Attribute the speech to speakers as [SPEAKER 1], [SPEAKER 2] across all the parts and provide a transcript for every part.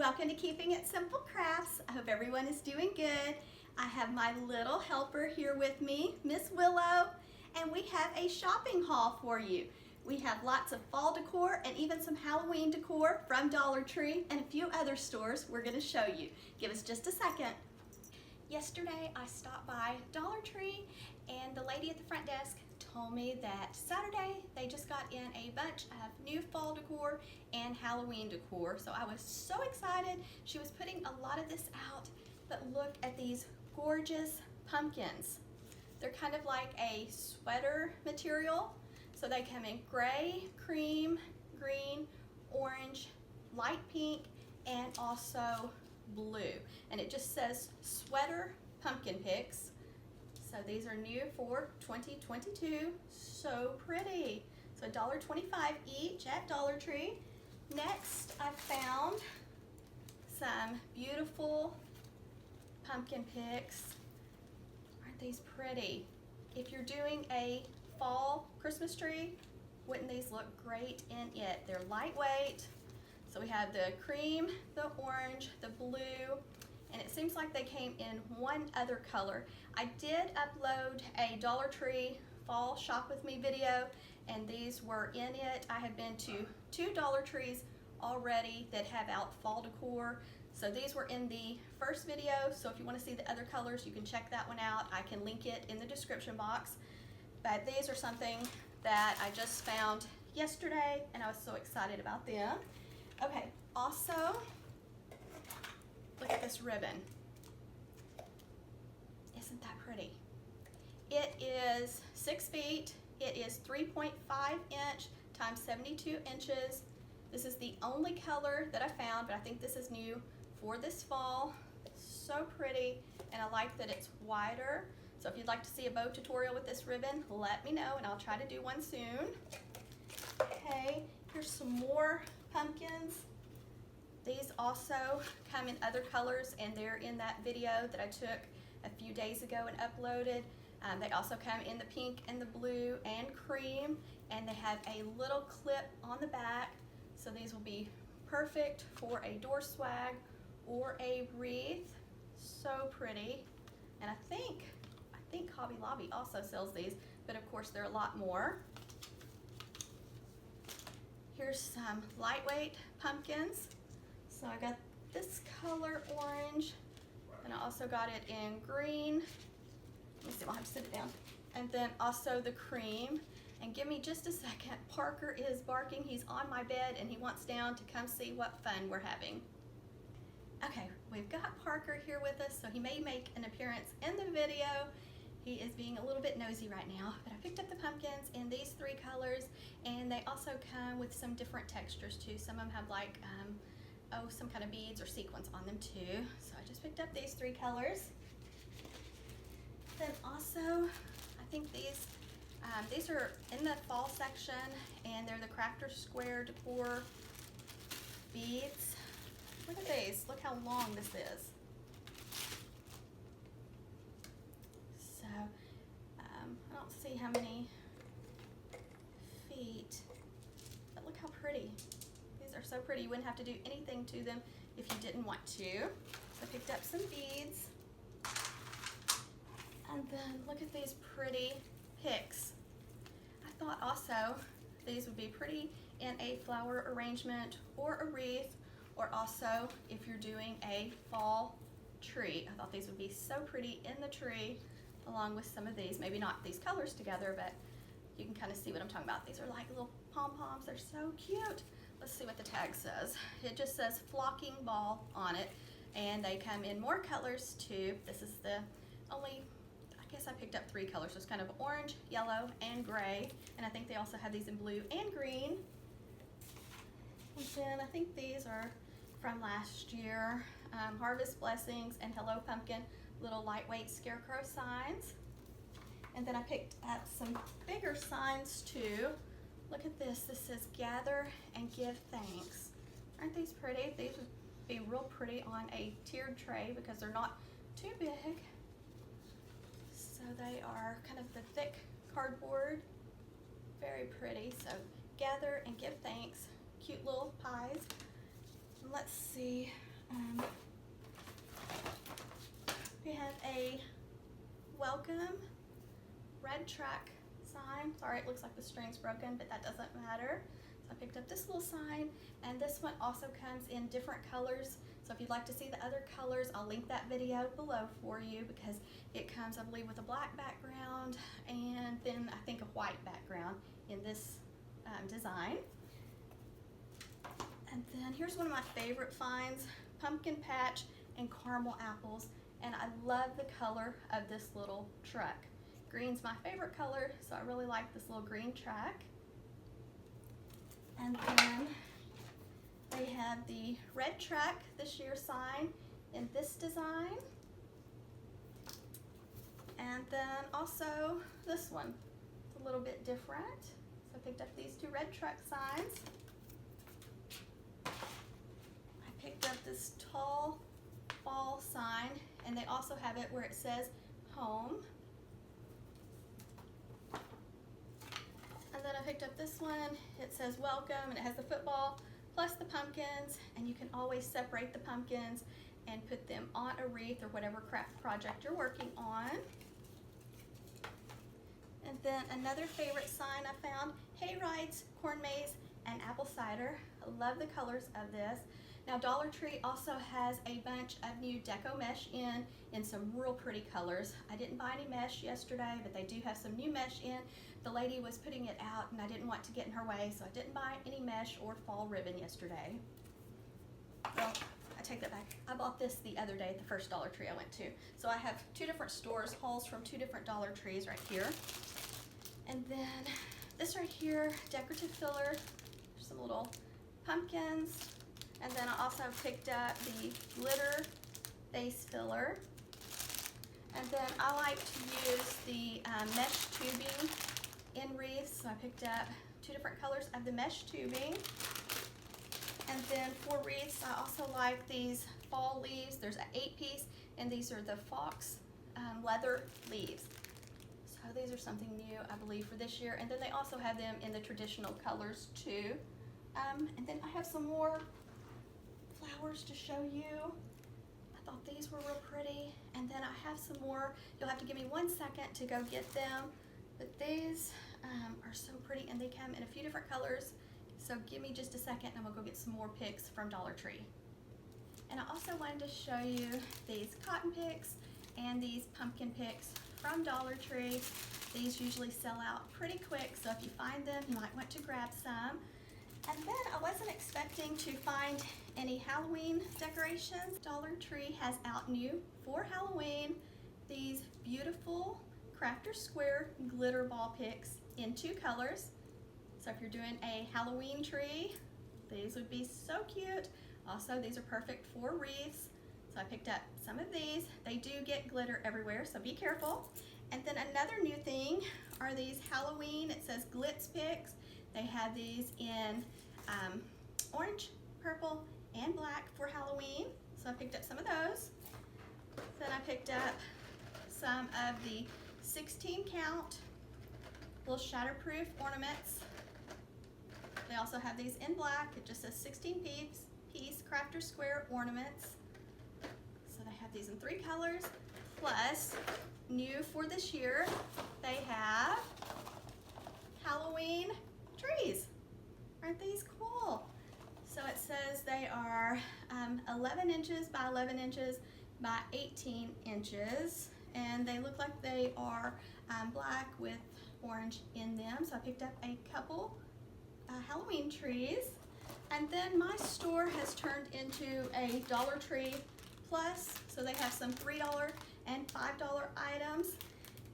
[SPEAKER 1] Welcome to Keeping It Simple Crafts. I hope everyone is doing good. I have my little helper here with me, Miss Willow, and we have a shopping haul for you. We have lots of fall decor and even some Halloween decor from Dollar Tree and a few other stores we're going to show you. Give us just a second. Yesterday I stopped by Dollar Tree and the lady at the front desk told me that Saturday they just got in a bunch of new fall decor and Halloween decor. So I was so excited. She was putting a lot of this out, but look at these gorgeous pumpkins. They're kind of like a sweater material. So they come in gray, cream, green, orange, light pink, and also blue. And it just says sweater pumpkin picks. So these are new for 2022. So pretty. So $1.25 each at Dollar Tree. Next, I found some beautiful pumpkin picks. Aren't these pretty? If you're doing a fall Christmas tree, wouldn't these look great in it? They're lightweight. So we have the cream, the orange, the blue, and it seems like they came in one other color. I did upload a Dollar Tree fall shop with me video, and these were in it. I have been to 2 Dollar Trees already that have out fall decor. So these were in the first video, so if you want to see the other colors, you can check that one out. I can link it in the description box. But these are something that I just found yesterday, and I was so excited about them. Okay, also, look at this ribbon. Isn't that pretty? It is 6 feet. It is 3.5 inch times 72 inches. This is the only color that I found, but I think this is new for this fall. So pretty, and I like that it's wider. So if you'd like to see a bow tutorial with this ribbon, let me know and I'll try to do one soon. Okay, here's some more pumpkins. These also come in other colors, and they're in that video that I took a few days ago and uploaded. They also come in the pink and the blue and cream, and they have a little clip on the back. So these will be perfect for a door swag or a wreath. So pretty. And I think Hobby Lobby also sells these, but of course they're a lot more. Here's some lightweight pumpkins. So I got this color orange, and I also got it in green. Let me see, I'll have to sit it down. And then also the cream. And give me just a second. Parker is barking. He's on my bed and he wants down to come see what fun we're having. Okay, we've got Parker here with us, so he may make an appearance in the video. He is being a little bit nosy right now, but I picked up the pumpkins in these 3 colors, and they also come with some different textures too. Some of them have like, some kind of beads or sequins on them too. So I just picked up these 3 colors. Then also, I think these are in the fall section, and they're the Crafter Square Decor beads. Look at these. Look how long this is. So, I don't see how many feet, but look how pretty. These are so pretty. You wouldn't have to do anything to them if you didn't want to. So I picked up some beads. And then look at these pretty picks. I thought also these would be pretty in a flower arrangement or a wreath, or also if you're doing a fall tree. I thought these would be so pretty in the tree along with some of these. Maybe not these colors together, but you can kind of see what I'm talking about. These are like little pom-poms. They're so cute. Let's see what the tag says. It just says flocking ball on it, and they come in more colors too. This is the only, I guess I picked up 3 colors. So it's kind of orange, yellow, and gray. And I think they also have these in blue and green. And then I think these are from last year. Harvest Blessings and Hello Pumpkin, little lightweight scarecrow signs. And then I picked up some bigger signs too. Look at this. This says Gather and Give Thanks. Aren't these pretty? These would be real pretty on a tiered tray because they're not too big. So they are kind of the thick cardboard. Very pretty. So Gather and Give Thanks. Cute little pies. And let's see. welcome red track sign. Sorry, it looks like the string's broken, but that doesn't matter. So I picked up this little sign, and this one also comes in different colors. So if you'd like to see the other colors, I'll link that video below for you, because it comes, I believe, with a black background and then I think a white background in this design. And then here's one of my favorite finds, pumpkin patch and caramel apples. And I love the color of this little truck. Green's my favorite color, so I really like this little green truck. And then they have the red truck this year sign in this design. And then also this one. It's a little bit different. So I picked up these two red truck signs. I picked up this tall fall sign, and they also have it where it says home. And then I picked up this one. It says welcome, and it has the football plus the pumpkins, and you can always separate the pumpkins and put them on a wreath or whatever craft project you're working on. And then another favorite sign I found, hay rides, corn maze, and apple cider. I love the colors of this. Now Dollar Tree also has a bunch of new deco mesh in some real pretty colors. I didn't buy any mesh yesterday, but they do have some new mesh in. The lady was putting it out and I didn't want to get in her way, so I didn't buy any mesh or fall ribbon yesterday. Well, I take that back. I bought this the other day at the first Dollar Tree I went to. So I have two different stores, hauls from two different Dollar Trees right here. And then this right here, decorative filler, some little pumpkins. And then I also picked up the glitter base filler. And then I like to use the mesh tubing in wreaths. So I picked up two different colors of the mesh tubing. And then for wreaths, I also like these fall leaves. There's an 8-piece, and these are the fox leather leaves. So these are something new, I believe, for this year. And then they also have them in the traditional colors too. And then I have some more flowers to show you. I thought these were real pretty. And then I have some more. You'll have to give me 1 second to go get them. But these are so pretty, and they come in a few different colors. So give me just a second and we'll go get some more picks from Dollar Tree. And I also wanted to show you these cotton picks and these pumpkin picks from Dollar Tree. These usually sell out pretty quick, so if you find them, you might want to grab some. And then I wasn't expecting to find any Halloween decorations. Dollar Tree has out new for Halloween these beautiful Crafter Square glitter ball picks in 2 colors. So if you're doing a Halloween tree, these would be so cute. Also, these are perfect for wreaths. So I picked up some of these. They do get glitter everywhere, so be careful. And then another new thing are these Halloween, it says glitz picks. They have these in orange, purple, and black for Halloween. So I picked up some of those. Then I picked up some of the 16 count little shatterproof ornaments. They also have these in black. It just says 16 piece Crafter Square ornaments. So they have these in 3 colors. Plus, new for this year, they have Halloween trees. Aren't these cool? So it says they are 11 inches by 11 inches by 18 inches. And they look like they are black with orange in them. So I picked up a couple Halloween trees. And then my store has turned into a Dollar Tree Plus. So they have some $3 and $5 items.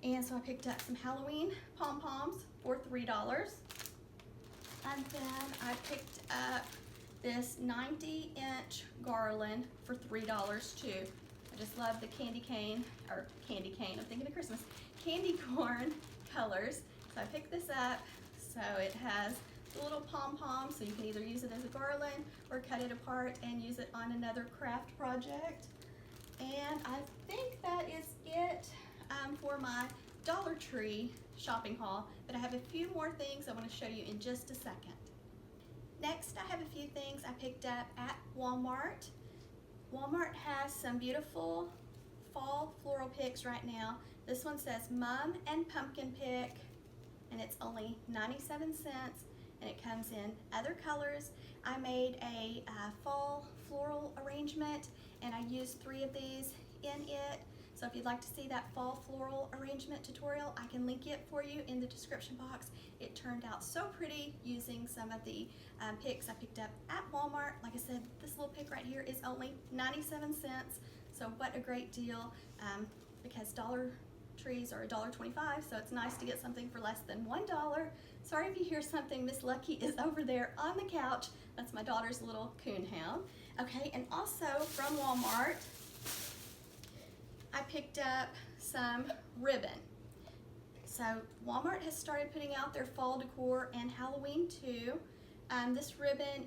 [SPEAKER 1] And so I picked up some Halloween pom-poms for $3. And then I picked up this 90-inch garland for $3 too. I just love the candy cane, I'm thinking of Christmas, candy corn colors. So I picked this up. So it has the little pom-pom, so you can either use it as a garland or cut it apart and use it on another craft project. And I think that is it for my Dollar Tree shopping haul, but I have a few more things I want to show you in just a second. Next, I have a few things I picked up at Walmart. Walmart has some beautiful fall floral picks right now. This one says Mum and Pumpkin Pick, and it's only 97 cents, and it comes in other colors. I made a fall floral arrangement, and I used 3 of these in it. So if you'd like to see that fall floral arrangement tutorial, I can link it for you in the description box. It turned out so pretty using some of the picks I picked up at Walmart. Like I said, this little pick right here is only 97 cents. So what a great deal, because Dollar Trees are $1.25, so it's nice to get something for less than $1. Sorry if you hear something. Miss Lucky is over there on the couch. That's my daughter's little coonhound. Okay, and also from Walmart, I picked up some ribbon. So Walmart has started putting out their fall decor and Halloween too. This ribbon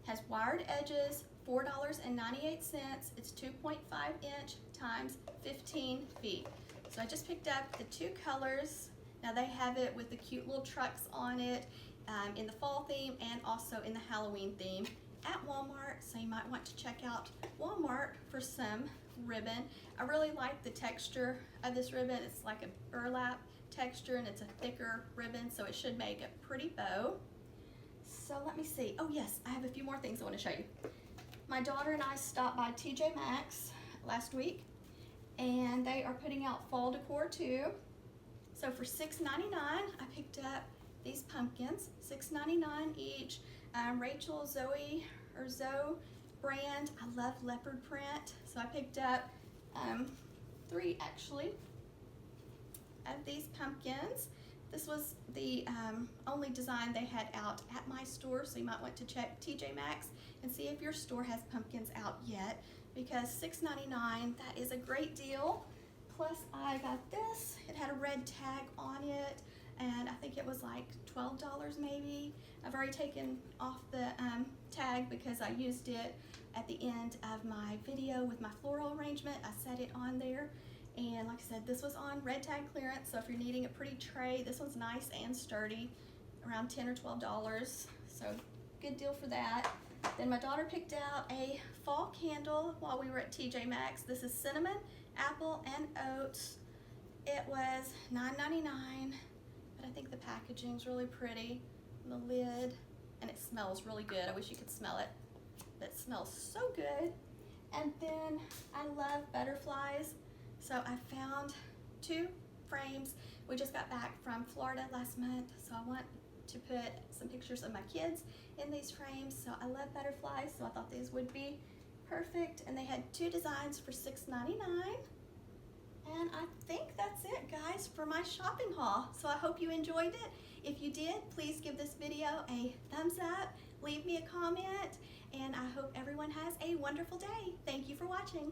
[SPEAKER 1] has wired edges, $4.98. It's 2.5 inch times 15 feet. So I just picked up the 2 colors. Now they have it with the cute little trucks on it in the fall theme and also in the Halloween theme at Walmart, so you might want to check out Walmart for some ribbon. I really like the texture of this ribbon. It's like a burlap texture, and it's a thicker ribbon, so it should make a pretty bow. So let me see. Oh yes, I have a few more things I want to show you. My daughter and I stopped by TJ Maxx last week, and they are putting out fall decor too. So for $6.99, I picked up these pumpkins, $6.99 each. Rachel Zoe brand. I love leopard print, so I picked up 3 actually of these pumpkins. This was the only design they had out at my store, so you might want to check TJ Maxx and see if your store has pumpkins out yet, because $6.99, that is a great deal. Plus I got this. It had a red tag on it, and I think it was like $12 maybe. I've already taken off the tag because I used it at the end of my video with my floral arrangement. I set it on there, and like I said, this was on red tag clearance, so if you're needing a pretty tray, this one's nice and sturdy, around $10 or $12, so good deal for that. Then my daughter picked out a fall candle while we were at TJ Maxx. This is cinnamon, apple, and oats. It was $9.99, but I think the packaging's really pretty, the lid, and it smells really good. I wish you could smell it. It smells so good. And then I love butterflies, so I found 2 frames. We just got back from Florida last month, so I want to put some pictures of my kids in these frames. So I love butterflies, so I thought these would be perfect. And they had 2 designs for $6.99. And I think that's it, guys, for my shopping haul. So I hope you enjoyed it. If you did, please give this video a thumbs up, leave me a comment, and I hope everyone has a wonderful day. Thank you for watching.